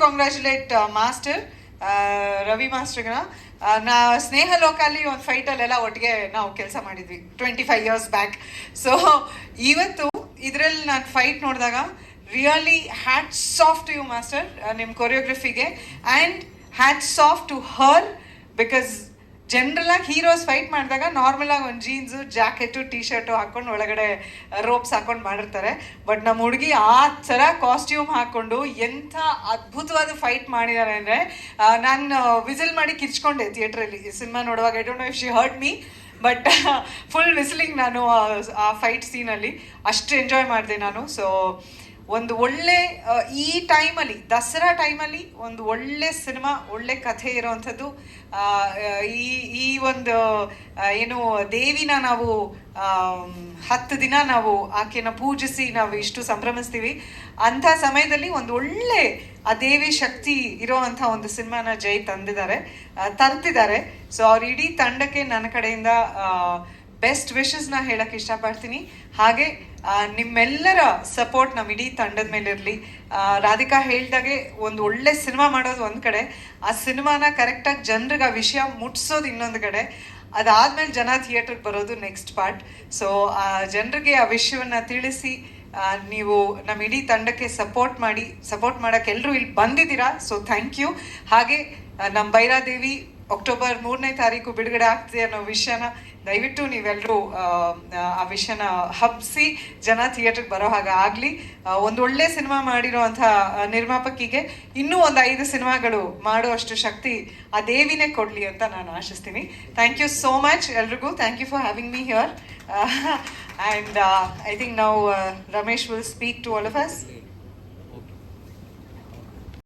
Congratulate master Ravi ಮಾಸ್ಟರ್ನ. ನಾ ಸ್ನೇಹ ಲೋಕಲ್ಲಿ ಒಂದು ಫೈಟಲ್ಲೆಲ್ಲ ಒಟ್ಟಿಗೆ ನಾವು ಕೆಲಸ ಮಾಡಿದ್ವಿ 25 years ಬ್ಯಾಕ್. ಸೊ ಇವತ್ತು ಇದರಲ್ಲಿ ನಾನು ಫೈಟ್ ನೋಡಿದಾಗ really hats off to you master, ನಿಮ್ಮ ಕೊರಿಯೋಗ್ರಫಿಗೆ, and hats off to her. Because ಜನರಲಾಗಿ ಹೀರೋಸ್ ಫೈಟ್ ಮಾಡಿದಾಗ ನಾರ್ಮಲಾಗಿ ಒಂದು ಜೀನ್ಸು, ಜಾಕೆಟು, ಟೀ ಶರ್ಟು ಹಾಕ್ಕೊಂಡು ಒಳಗಡೆ ರೋಪ್ಸ್ ಹಾಕ್ಕೊಂಡು ಮಾಡಿರ್ತಾರೆ. ಬಟ್ ನಮ್ಮ ಹುಡುಗಿ ಆ ಥರ ಕಾಸ್ಟ್ಯೂಮ್ ಹಾಕ್ಕೊಂಡು ಎಂಥ ಅದ್ಭುತವಾದ ಫೈಟ್ ಮಾಡಿದ್ದಾರೆ ಅಂದರೆ ನಾನು ವಿಸಿಲ್ ಮಾಡಿ ಕಿರ್ಚ್ಕೊಂಡೆ ಥಿಯೇಟ್ರಲ್ಲಿ ಸಿನಿಮಾ ನೋಡುವಾಗ. I don't know if she hurt me, but full whistling ನಾನು ಆ ಫೈಟ್ ಸೀನಲ್ಲಿ ಅಷ್ಟು ಎಂಜಾಯ್ ಮಾಡಿದೆ ನಾನು. ಸೊ ಒಂದು ಒಳ್ಳೆ ಈ ಟೈಮಲ್ಲಿ, ದಸರಾ ಟೈಮಲ್ಲಿ ಒಂದು ಒಳ್ಳೆ ಸಿನಿಮಾ, ಒಳ್ಳೆ ಕಥೆ ಇರೋವಂಥದ್ದು. ಈ ಒಂದು ಏನು ದೇವಿನ ನಾವು 10 ದಿನ ನಾವು ಆಕೆನ ಪೂಜಿಸಿ ನಾವು ಇಷ್ಟು ಸಂಭ್ರಮಿಸ್ತೀವಿ. ಅಂಥ ಸಮಯದಲ್ಲಿ ಒಂದು ಒಳ್ಳೆ ಆ ದೇವಿ ಶಕ್ತಿ ಇರೋವಂಥ ಒಂದು ಸಿನಿಮಾನ ಜೈ ತರ್ತಿದ್ದಾರೆ. ಸೊ ಅವ್ರ ಇಡೀ ತಂಡಕ್ಕೆ ನನ್ನ ಕಡೆಯಿಂದ ಬೆಸ್ಟ್ ವಿಶಸ್ನ ಹೇಳಕ್ಕೆ ಇಷ್ಟಪಡ್ತೀನಿ. ಹಾಗೆ ನಿಮ್ಮೆಲ್ಲರ ಸಪೋರ್ಟ್ ನಮ್ಮ ಇಡೀ ತಂಡದ ಮೇಲೆ ಇರಲಿ. ರಾಧಿಕಾ ಹೇಳ್ದಾಗೆ ಒಂದು ಒಳ್ಳೆ ಸಿನಿಮಾ ಮಾಡೋದು ಒಂದು ಕಡೆ, ಆ ಸಿನಿಮಾನ ಕರೆಕ್ಟಾಗಿ ಜನರಿಗೆ ಆ ವಿಷಯ ಮುಟ್ಸೋದು ಇನ್ನೊಂದು ಕಡೆ, ಅದಾದ್ಮೇಲೆ ಜನ ಥಿಯೇಟ್ರಿಗೆ ಬರೋದು ನೆಕ್ಸ್ಟ್ ಪಾರ್ಟ್. ಸೊ ಜನರಿಗೆ ಆ ವಿಷಯವನ್ನು ತಿಳಿಸಿ ನೀವು ನಮ್ಮ ಇಡೀ ತಂಡಕ್ಕೆ ಸಪೋರ್ಟ್ ಮಾಡೋಕ್ಕೆ ಎಲ್ಲರೂ ಇಲ್ಲಿ ಬಂದಿದ್ದೀರಾ. So thank you. ಹಾಗೆ ನಮ್ಮ ಬೈರಾದೇವಿ ಅಕ್ಟೋಬರ್ 3ನೇ ತಾರೀಕು ಬಿಡುಗಡೆ ಆಗ್ತಿದೆ ಅನ್ನೋ ವಿಷಯನ ದಯವಿಟ್ಟು ನೀವೆಲ್ಲರೂ ಆ ವಿಷಯನ ಹಬ್ಬಿಸಿ ಜನ ಥಿಯೇಟ್ರಿಗೆ ಬರೋ ಹಾಗೆ ಆಗಲಿ. ಒಂದು ಒಳ್ಳೆ ಸಿನಿಮಾ ಮಾಡಿರೋವಂಥ ನಿರ್ಮಾಪಕಿಗೆ ಇನ್ನೂ ಒಂದು 5 ಸಿನಿಮಾಗಳು ಮಾಡುವಷ್ಟು ಶಕ್ತಿ ಆ ದೇವಿನೇ ಕೊಡಲಿ ಅಂತ ನಾನು ಆಶಿಸ್ತೀನಿ. ಥ್ಯಾಂಕ್ ಯು ಸೋ ಮಚ್ ಎಲ್ರಿಗೂ. Thank you for having me here. And I think now Ramesh will speak to all of us.